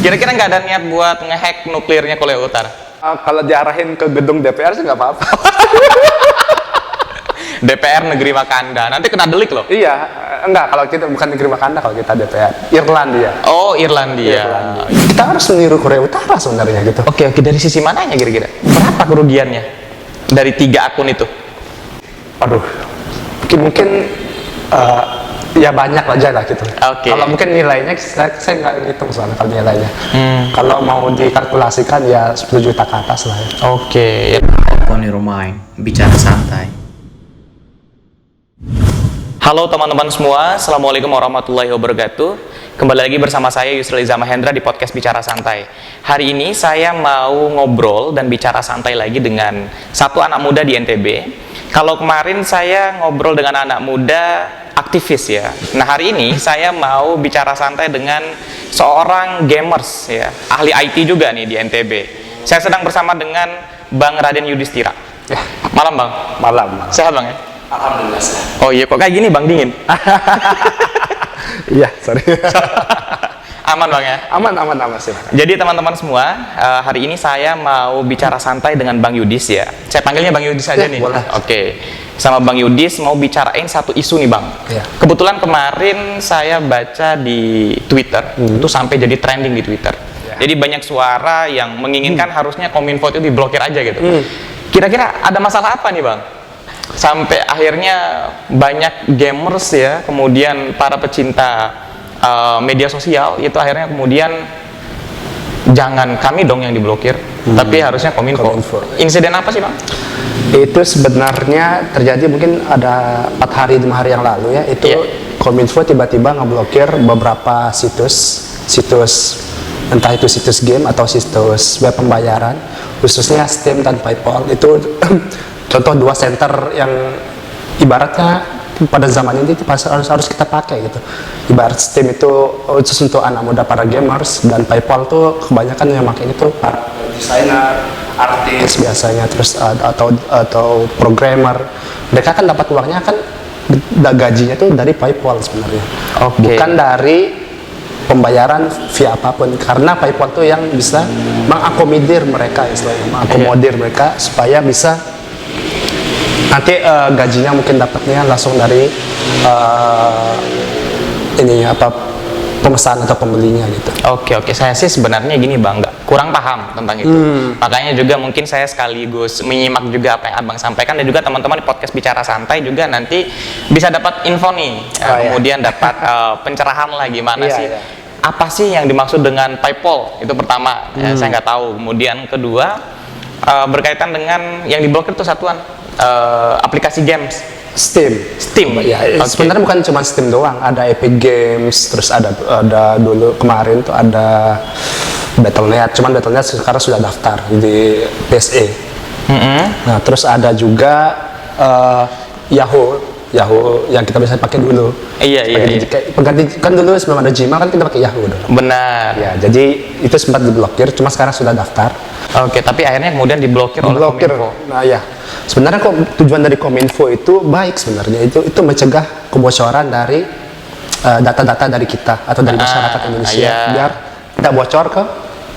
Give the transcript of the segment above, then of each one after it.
Kira-kira nggak ada niat buat ngehack nuklirnya Korea Utara? Kalau diarahin ke gedung DPR sih nggak apa-apa. DPR negeri Wakanda, nanti kena delik loh. Iya, enggak, kalau kita bukan negeri Wakanda, kalau kita DPR Irlandia. Oh, Irlandia. Kita harus meniru Korea Utara sebenarnya gitu. Oke, dari sisi mananya kira-kira? Berapa kerugiannya dari 3 akun itu? Aduh, mungkin ya banyak aja lah gitu. Oke. Kalau mungkin nilainya saya nggak hitung soalnya kalau nilainya. Kalau mau dikalkulasikan ya 10 juta ke atas lah ya. Oke. On your mind, bicara santai. Halo teman-teman semua, Assalamualaikum warahmatullahi wabarakatuh. Kembali lagi bersama saya Yusril Iza Mahendra di podcast Bicara Santai. Hari ini saya mau ngobrol dan bicara santai lagi dengan satu anak muda di NTB. Kalau kemarin saya ngobrol dengan anak muda aktivis ya. Nah hari ini saya mau bicara santai dengan seorang gamers ya, ahli IT juga nih di NTB. Saya sedang bersama dengan Bang Raden Yudhistira. Ya. Malam Bang. Malam. Sehat Bang ya? Alhamdulillah sehat. Oh iya, kok kayak gini Bang, dingin? Iya, sorry. Aman Bang ya? Aman sih. Jadi teman-teman semua, hari ini saya mau bicara santai dengan Bang Yudis ya. Saya panggilnya Bang Yudis aja nih. Boleh. Oke. Sama Bang Yudis mau bicarain satu isu nih Bang. Iya. Kebetulan kemarin saya baca di Twitter, itu sampai jadi trending di Twitter. Iya. Jadi banyak suara yang menginginkan harusnya Kominfo itu diblokir aja gitu. Kira-kira ada masalah apa nih Bang? Sampai akhirnya banyak gamers ya, kemudian para pecinta media sosial itu akhirnya kemudian jangan kami dong yang diblokir, tapi harusnya Kominfo. Insiden apa sih Bang? Itu sebenarnya terjadi mungkin ada 4 hari 5 hari yang lalu ya. Itu Kominfo tiba-tiba ngeblokir beberapa situs entah itu situs game atau situs web pembayaran, khususnya Steam dan PayPal. Itu contoh 2 center yang ibaratnya pada zaman ini harus kita pakai gitu. Ibarat Steam itu khusus untuk anak muda para gamers, dan PayPal tuh kebanyakan yang pakai itu para desainer, artis biasanya, terus atau programmer. Mereka kan dapat uangnya kan gajinya tuh dari PayPal sebenarnya. Bukan dari pembayaran via apapun, karena PayPal tuh yang bisa mengakomodir mereka, istilahnya mengakomodir mereka supaya bisa nanti gajinya mungkin dapatnya langsung dari pemesan atau pembelinya gitu. Oke, saya sih sebenarnya gini Bang, kurang paham tentang itu. Makanya juga mungkin saya sekaligus menyimak juga apa yang Abang sampaikan, dan juga teman-teman di podcast Bicara Santai juga nanti bisa dapat info nih, kemudian dapat pencerahan lah gimana sih. Apa sih yang dimaksud dengan PayPal? Itu pertama, saya nggak tahu. Kemudian kedua, berkaitan dengan yang diblokir itu satuan aplikasi games. Steam. Ya, sebenarnya bukan cuma Steam doang, ada Epic Games, terus ada dulu kemarin tuh ada Battle.net, cuman Battle.net sekarang sudah daftar di PSE. Nah, terus ada juga Yahoo yang kita bisa pakai dulu. Iya. Pengganti kan dulu sebelum ada Gmail kan kita pakai Yahoo dulu. Benar. Ya, jadi itu sempat diblokir, cuma sekarang sudah daftar. Oke, tapi akhirnya kemudian diblokir oleh Kominfo. Nah ya, sebenarnya kok tujuan dari Kominfo itu baik sebenarnya, itu mencegah kebocoran dari data-data dari kita atau dari masyarakat Indonesia, biar tidak bocor ke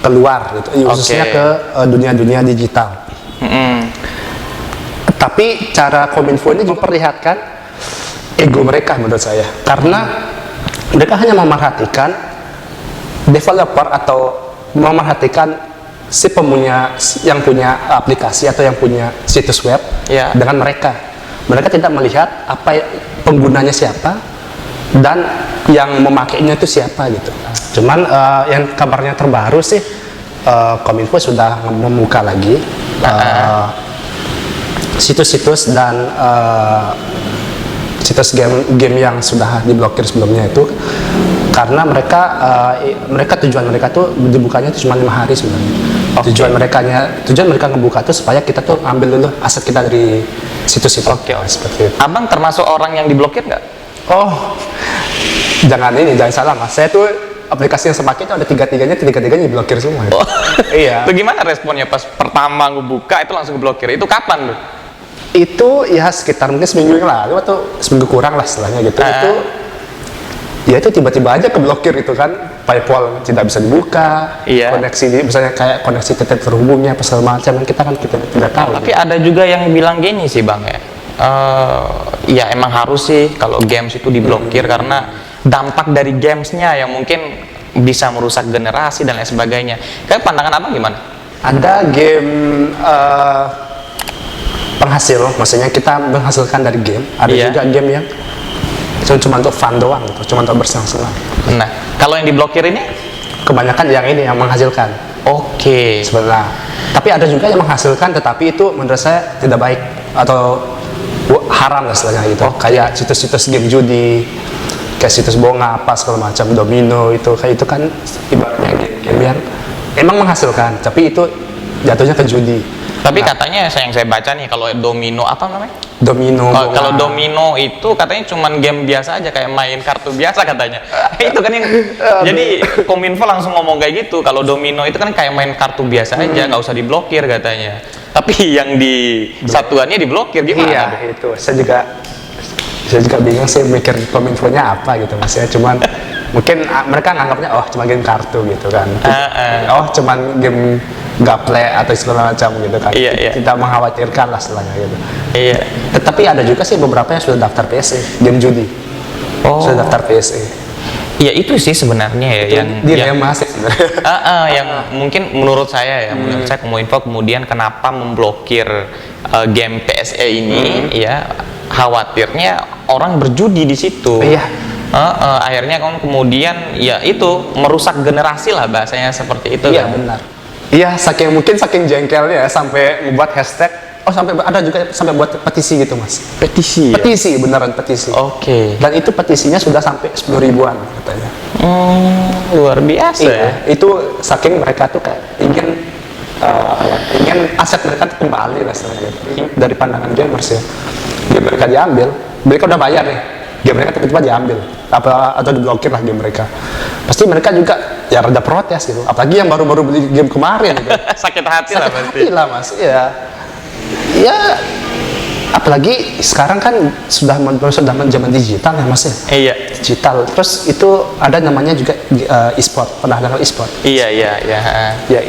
keluar gitu, khususnya ke dunia-dunia digital. Tapi cara Kominfo ini memperlihatkan ego mereka menurut saya, karena mereka hanya memerhatikan developer atau memerhatikan si yang punya aplikasi atau yang punya situs web dengan mereka tidak melihat apa penggunanya siapa dan yang memakainya itu siapa gitu. Cuman yang kabarnya terbaru sih, Kominfo sudah membuka lagi situs-situs dan situs game yang sudah diblokir sebelumnya itu, karena mereka tujuan mereka tuh dibukanya itu cuma 5 hari sebenarnya. Tujuan mereka ngebuka tuh supaya kita tuh ambil dulu aset kita dari situs itu. Seperti itu. Abang termasuk orang yang diblokir nggak? Oh, jangan salah Mas. Saya tuh aplikasi yang saya pakai itu ada tiga-tiganya diblokir semua. Iya. Itu gimana responnya pas pertama ngebuka itu langsung diblokir? Itu kapan tuh? Itu ya sekitar mungkin seminggu yang lalu atau seminggu kurang lah setelahnya gitu. Itu ya itu tiba-tiba aja keblokir itu kan, PayPal tidak bisa dibuka, Iya. misalnya kayak koneksi tidak terhubungnya apa segala macam, kita tidak tahu. Tapi ada juga yang bilang gini sih bang ya, ya emang harus sih kalau games itu diblokir karena dampak dari gamesnya yang mungkin bisa merusak generasi dan lain sebagainya. Kayak pandangan abang gimana? Ada game penghasil, maksudnya kita menghasilkan dari game. Ada Iya. juga game yang cuma untuk fun doang, gitu, cuma untuk bersenang-senang. Nah, kalau yang diblokir ini? Kebanyakan yang ini yang menghasilkan Oke. sebenarnya. Tapi ada juga yang menghasilkan, tetapi itu menurut saya tidak baik atau haram lah istilahnya gitu. Kayak situs-situs game judi, kayak situs bonga apa segala macam, domino itu kayak itu kan ibaratnya game yang emang menghasilkan, tapi itu jatuhnya ke judi. Tapi katanya yang saya baca nih kalau domino apa namanya? Domino. Kalau domino itu katanya cuman game biasa aja kayak main kartu biasa katanya. Itu kan yang jadi Kominfo langsung ngomong kayak gitu. Kalau domino itu kan kayak main kartu biasa aja, nggak usah diblokir katanya. Tapi yang di satuannya diblokir gimana? Iya, itu saya juga bingung sih mikir Kominfo-nya apa gitu Mas ya. Cuman mungkin mereka nganggapnya oh cuma game kartu gitu kan. Oh cuman game gaple atau segala macam gitu kan. Iya. Tidak mengkhawatirkan lah setelahnya gitu. Iya. Tetapi ada juga sih beberapa yang sudah daftar PSE, game judi. Oh. Sudah daftar PSE. Ya itu sih sebenarnya ya yang dilema sih sebenarnya. yang mungkin menurut saya ya, menurut saya Kominfo kemudian kenapa memblokir game PSE ini ya khawatirnya orang berjudi di situ. Iya. Akhirnya kan kemudian ya itu merusak generasi lah bahasanya seperti itu. Iya kan? benar. Iya, saking jengkelnya ya sampai membuat hashtag. Oh sampai ada juga sampai buat petisi gitu Mas. Petisi. Ya? Petisi beneran petisi. Oke. Dan itu petisinya sudah sampai 10 ribuan katanya. Luar biasa ya. Itu saking mereka tuh kayak ingin aset mereka tuh kembali lah istilahnya gitu. Dari pandangan gamers ya. Game mereka diambil, mereka udah bayar nih. Game mereka tiba-tiba diambil atau diblokir lah game mereka. Pasti mereka juga ya rada protes gitu. Apalagi yang baru-baru beli game kemarin gitu. Sakit hati lah Sakit pasti. hati lah Mas. Iya. Ya apalagi sekarang kan sudah zaman digital ya Mas ya. Iya. Digital. Terus itu ada namanya juga e-sport. Pernah dengar e-sport? Iya. Ya,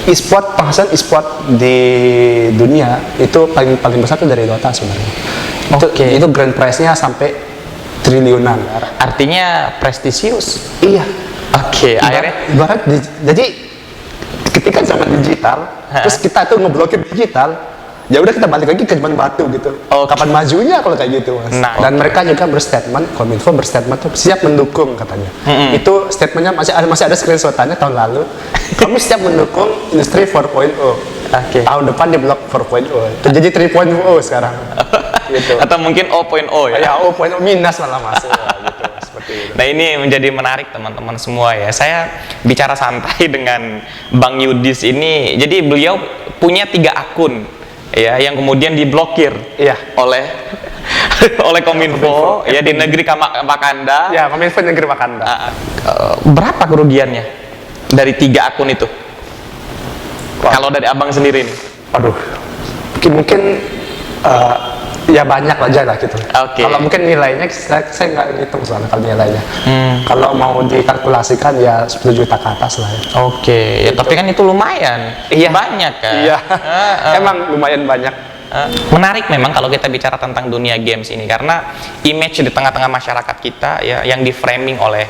e-sport, penghasilan e-sport di dunia itu paling besar tuh dari Dota sebenarnya. Oke. Itu grand prize-nya sampai triliunan. Artinya prestisius. Iya. Oke, akhirnya Jadi ketika zaman digital, terus kita tuh ngeblokir digital, ya udah kita balik lagi ke zaman batu gitu. Oke. Kapan majunya kalau kayak gitu Mas? Nah, Dan mereka juga Kominfo berstatement tuh siap mendukung katanya. Itu statementnya masih ada screenshotannya tahun lalu. Kami siap mendukung industri 4.0. Oke. Tahun depan di blok 4.0. Terjadi 3.0 sekarang. Gitu. atau mungkin 0.0 ya. Ya 0.0 minus malah Mas. Ya, gitu Mas, seperti itu. Nah ini menjadi menarik teman-teman semua ya. Saya bicara santai dengan Bang Yudis ini. Jadi beliau punya 3 akun ya yang kemudian diblokir Iya. oleh oleh Kominfo ya di negeri Wakanda. Ya, Kominfo negeri Wakanda. Berapa kerugiannya dari 3 akun itu? Kalau dari abang sendiri nih? Aduh, mungkin ya banyak aja lah gitu. Oke. Kalau mungkin nilainya saya nggak hitung soalnya kalau nilainya. Kalau mau dikalkulasikan ya 10 juta ke atas lah ya. Oke, ya, tapi kan itu lumayan. Iya. Banyak kan? Iya. Emang lumayan banyak. Menarik memang kalau kita bicara tentang dunia games ini karena image di tengah-tengah masyarakat kita ya yang di framing oleh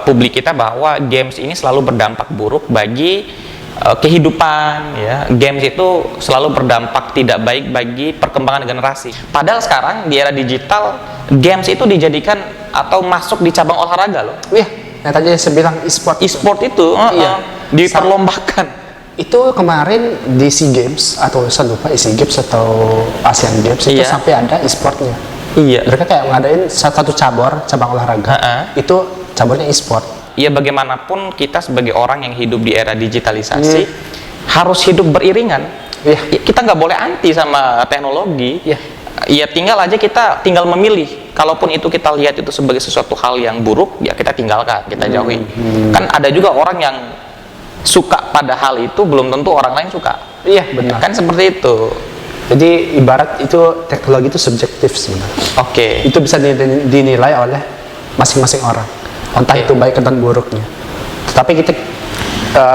publik kita bahwa games ini selalu berdampak buruk bagi kehidupan ya. Games itu selalu berdampak tidak baik bagi perkembangan generasi. Padahal sekarang di era digital games itu dijadikan atau masuk di cabang olahraga loh. Wih, yang tadi saya bilang e-sport. E-sport itu Iya. diperlombakan. Itu kemarin di SEA Games atau saya lupa SEA Games atau Asian Games itu Iya. sampai ada e-sportnya. Iya. Mereka kayak ngadain satu cabang olahraga. Itu cabornya e-sport. Ya bagaimanapun kita sebagai orang yang hidup di era digitalisasi harus hidup beriringan. Iya. Ya, kita nggak boleh anti sama teknologi. Iya. Ya tinggal kita memilih. Kalaupun itu kita lihat itu sebagai sesuatu hal yang buruk, ya kita tinggalkan, kita jauhi. Kan ada juga orang yang suka pada hal itu belum tentu orang lain suka. Iya, benar. Kan seperti itu. Jadi ibarat itu teknologi itu subjektif sebenarnya. Oke. Itu bisa dinilai oleh masing-masing orang, entah Oke. itu baik atau buruknya. Tapi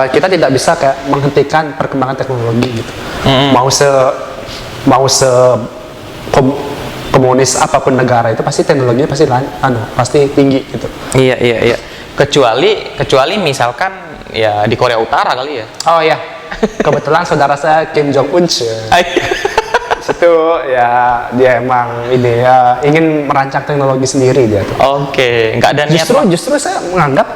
kita tidak bisa kayak menghentikan perkembangan teknologi gitu. Mau se komunis apapun negara itu pasti teknologinya pasti tinggi gitu. Iya, iya, iya. Kecuali misalkan ya di Korea Utara kali ya. Oh ya, kebetulan saudara saya Kim Jong Un itu ya dia emang ini ya ingin merancang teknologi sendiri dia tuh. Oke, nggak ada niat. Justru saya menganggap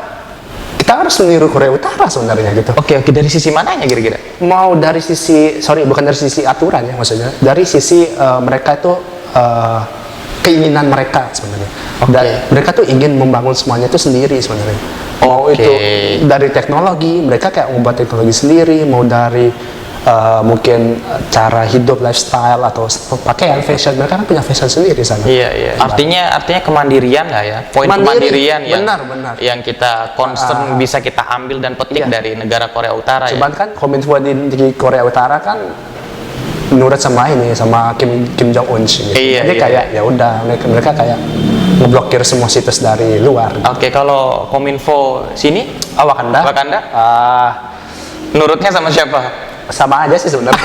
kita harus meniru Korea Utara sebenarnya gitu. Oke, dari sisi mananya kira-kira? Mau dari sisi bukan dari sisi aturan ya maksudnya, dari sisi mereka itu keinginan mereka sebenarnya. Dan mereka tuh ingin membangun semuanya itu sendiri sebenarnya. Mau itu dari teknologi, mereka kayak membuat teknologi sendiri, mau dari mungkin cara hidup, lifestyle atau pakaian, fashion, mereka kan punya fashion sendiri sana. Iya, iya. Artinya kemandirian lah ya. Poin kemandirian benar. yang kita concern bisa kita ambil dan petik dari negara Korea Utara. Cuman kan Kominfo di Korea Utara kan nurut sama Kim Jong Un gitu. Jadi kayak ya udah mereka kayak ngeblokir semua situs dari luar. Oke, kalau Kominfo sini, Wakanda. Nurutnya sama siapa? Sama aja sih sebenarnya.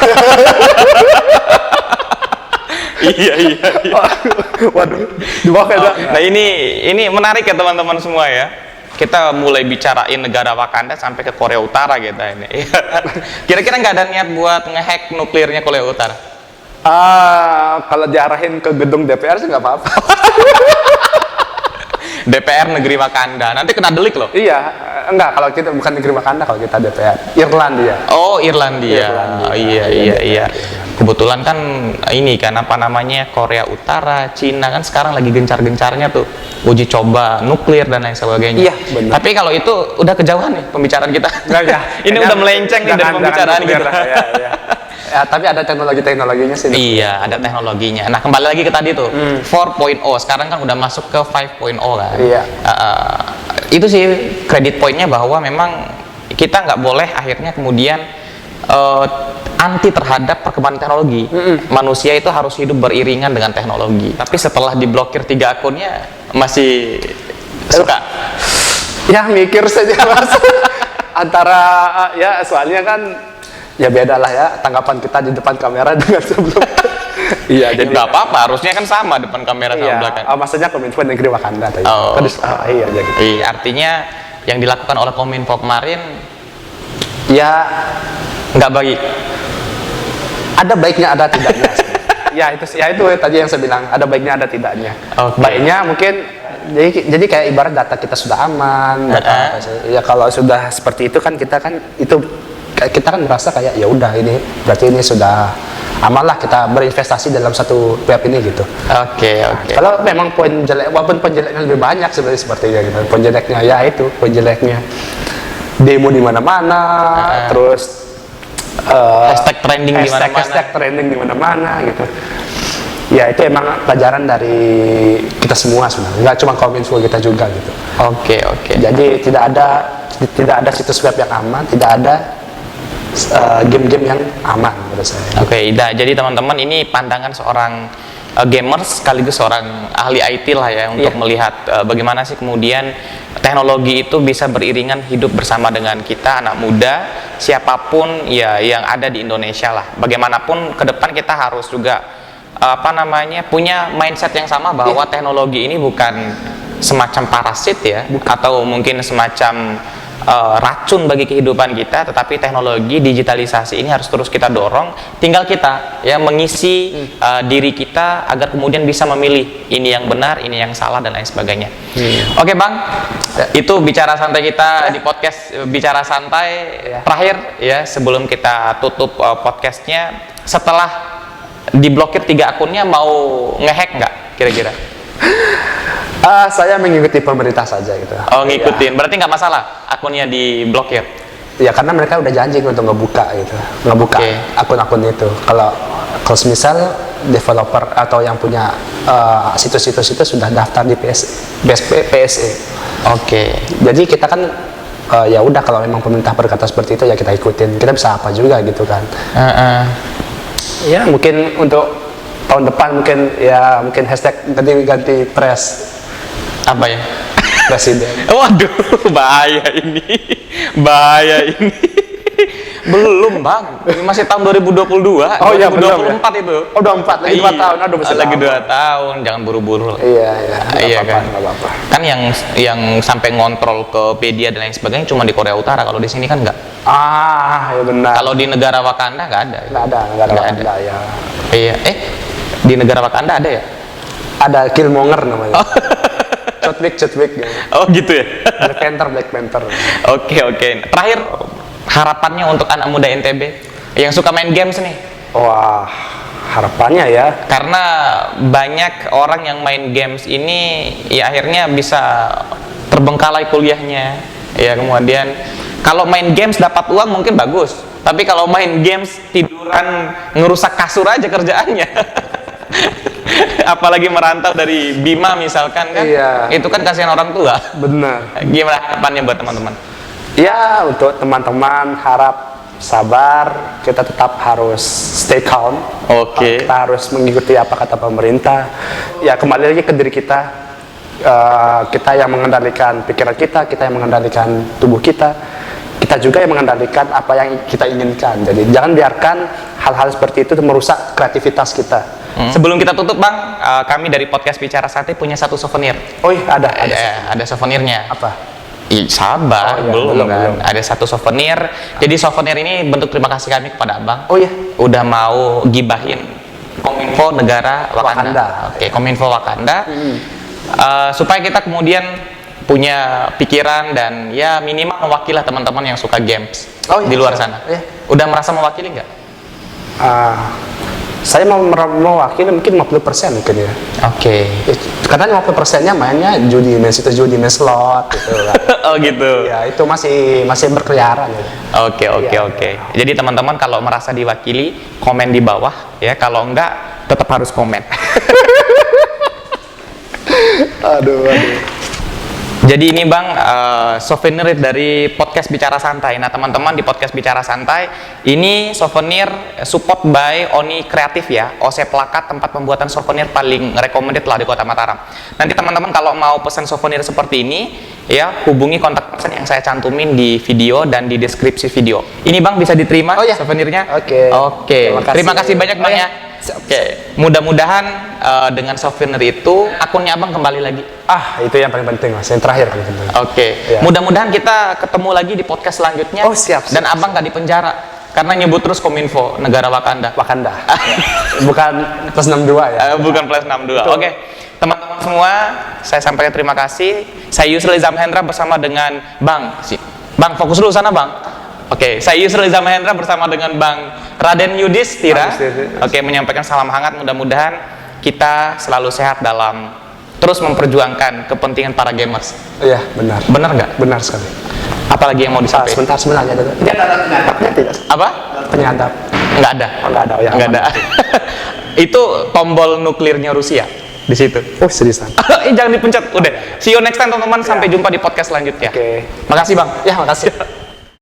Iya. Waduh, di bawah Nah ini menarik ya teman-teman semua ya. Kita mulai bicarain negara Wakanda sampai ke Korea Utara kita ini. Kira-kira nggak ada niat buat ngehack nuklirnya Korea Utara? Kalau diarahin ke gedung DPR sih nggak apa-apa. DPR negeri Wakanda, nanti kena delik loh. Iya, enggak, kalau kita bukan negeri Wakanda, kalau kita DPR Irlandia. Oh, Irlandia. Iya. Kebetulan kan ini kan Korea Utara, Cina kan sekarang lagi gencar-gencarnya tuh uji coba nuklir dan lain sebagainya. Iya, benar. Tapi kalau itu udah kejauhan nih pembicaraan kita. Ini udah melenceng nih dari pembicaraan kita. Ya, tapi ada teknologinya sih. Iya, ada teknologinya. Nah, kembali lagi ke tadi tuh, 4.0. Sekarang kan udah masuk ke 5.0 kan. Iya. Itu sih kredit poinnya bahwa memang kita nggak boleh akhirnya kemudian anti terhadap perkembangan teknologi. Manusia itu harus hidup beriringan dengan teknologi. Tapi setelah diblokir 3 akunnya masih suka. Ya mikir saja mas. Antara ya soalnya kan ya beda lah ya tanggapan kita di depan kamera dengan sebelum. Iya, jadi nggak apa-apa, harusnya kan sama depan kamera sama belakang. Maksudnya Kominfo negeri Wakanda tadi. Iya, jadi. Iya, artinya yang dilakukan oleh Kominfo kemarin ya nggak baik. Ada baiknya, ada tidaknya. itu tadi yang saya bilang, ada baiknya, ada tidaknya. Baiknya mungkin jadi kayak ibarat data kita sudah aman, ya kalau sudah seperti itu kan kita kan merasa kayak ya udah ini berarti ini sudah aman lah, kita berinvestasi dalam satu web ini gitu. Oke. Kalau memang poin jelek, walaupun poin jeleknya lebih banyak sebenarnya sepertinya gitu. Poin jeleknya demo di mana-mana, terus hashtag trending di mana-mana gitu. Ya itu emang pelajaran dari kita semua sebenarnya, nggak cuma Kominfo, kita juga gitu. Oke. Jadi tidak ada situs web yang aman, tidak ada game-game yang aman menurut saya. Oke, jadi teman-teman ini pandangan seorang gamers sekaligus seorang ahli IT lah ya untuk melihat bagaimana sih kemudian teknologi itu bisa beriringan hidup bersama dengan kita anak muda siapapun ya yang ada di Indonesia lah. Bagaimanapun ke depan kita harus juga punya mindset yang sama bahwa teknologi ini bukan semacam parasit ya, atau mungkin semacam racun bagi kehidupan kita, tetapi teknologi digitalisasi ini harus terus kita dorong. Tinggal kita ya mengisi diri kita agar kemudian bisa memilih ini yang benar, ini yang salah dan lain sebagainya. Oke Bang, itu bicara santai kita di podcast bicara santai. Terakhir ya sebelum kita tutup podcastnya, setelah diblokir 3 akunnya mau ngehack nggak kira-kira? Saya mengikuti pemerintah saja gitu. Oh, ngikutin. Berarti nggak masalah akunnya diblokir? Ya karena mereka udah janji untuk ngebuka akun-akun itu. Kalau misal developer atau yang punya situs-situs itu sudah daftar di PSE. Oke. Jadi kita kan ya udah, kalau memang pemerintah berkata seperti itu ya kita ikutin. Kita bisa apa juga gitu kan. Ya mungkin untuk tahun depan mungkin hashtag ganti press. Apa ya? presiden. Waduh, bahaya ini. Bahaya ini. Belum, Bang. Ini masih tahun 2022. Oh iya, belum 2024 itu. Oh, udah 4, lagi 2 Iya, tahun. Aduh, masih lagi lama. 2 tahun, jangan buru-buru. Iya, iya. Iya Nggak kan? apa-apa, nggak apa-apa. Kan yang sampai ngontrol ke media dan lain sebagainya cuma di Korea Utara, kalau di sini kan enggak. Ah, ya benar. Kalau di negara Wakanda nggak ada. nggak ada Nggak ada. Wakanda, ya. Iya. Di negara Wakanda ada ya? Ada Killmonger namanya. Chadwick. Oh gitu ya. Black Panther. Oke. Terakhir, harapannya untuk anak muda NTB yang suka main games nih. Wah, harapannya ya. Karena banyak orang yang main games ini ya akhirnya bisa terbengkalai kuliahnya. Ya kemudian kalau main games dapat uang mungkin bagus. Tapi kalau main games tiduran ngerusak kasur aja kerjaannya. Apalagi merantau dari Bima misalkan kan. Iya. Itu kan kasihan orang tua. Benar. Gimana harapannya buat teman-teman? Ya, untuk teman-teman harap sabar, kita tetap harus stay calm. Oke. Kita harus mengikuti apa kata pemerintah. Ya, kembali lagi ke diri kita. Kita yang mengendalikan pikiran kita yang mengendalikan tubuh kita juga yang mengendalikan apa yang kita inginkan. Jadi jangan biarkan hal-hal seperti itu merusak kreativitas kita. Sebelum kita tutup Bang, kami dari podcast Bicara Santai punya satu souvenir. Oh iya, ada. Ada souvenirnya. Apa? Ih, sabar, Oh, iya, belum kan? belum. Ada satu souvenir. Jadi souvenir ini bentuk terima kasih kami kepada Abang. Oh iya. Udah mau gibahin Kominfo negara Wakanda. Wakanda. Oke, Kominfo Wakanda. Supaya kita kemudian punya pikiran dan ya minimal mewakili teman-teman yang suka games Oh, iya. di luar sana. Iya. Udah merasa mewakili nggak? Saya mau mewakili mungkin 50% mungkin ya. Oke. Karena 50%-nya mainnya judi main slot gitu kan. Oh gitu. Ya, itu masih berkeliaran ya. Oke. Iya. Jadi teman-teman kalau merasa diwakili, komen di bawah ya. Kalau enggak, tetap harus komen. Aduh. Jadi ini Bang, souvenir dari podcast Bicara Santai. Nah teman-teman di podcast Bicara Santai, ini souvenir support by Oni Kreatif ya. OC Plakat, tempat pembuatan souvenir paling recommended lah di Kota Mataram. Nanti teman-teman kalau mau pesan souvenir seperti ini, ya hubungi kontak person yang saya cantumin di video dan di deskripsi video. Ini Bang bisa diterima Oh, ya. souvenirnya? Oke. Terima kasih banyak Bang Oh, ya. Oke, mudah-mudahan dengan souvenir itu akunnya Abang kembali lagi. Itu yang paling penting Mas, yang terakhir paling penting. Oke, Ya. mudah-mudahan kita ketemu lagi di podcast selanjutnya. Oh, siap. Dan Abang nggak dipenjara karena nyebut terus Kominfo negara Wakanda. Wakanda. Bukan plus 62 ya. Bukan plus 62. Oke, teman-teman semua, saya sampaikan terima kasih. Saya Yusril Zamhendra bersama dengan Bang. Bang, fokus dulu sana Bang. Oke, saya Yusril Zamhendra bersama dengan Bang Raden Yudhistira. Oke, menyampaikan salam hangat. Mudah-mudahan kita selalu sehat dalam terus memperjuangkan kepentingan para gamers. Iya, benar. Benar nggak? Benar sekali. Apalagi yang mau disampaikan? Sebentar aja dulu. Tidak ada penyadapnya tidak. Apa? Penyadap. Nggak ada. Oh, nggak ada. Oh, ya, Nggak aman. ada. Itu tombol nuklirnya Rusia di situ. Oh, seriusan. Jangan dipencet. Udah. See you next time teman-teman. Sampai jumpa di podcast selanjutnya. Oke. Makasih Bang. Ya, makasih.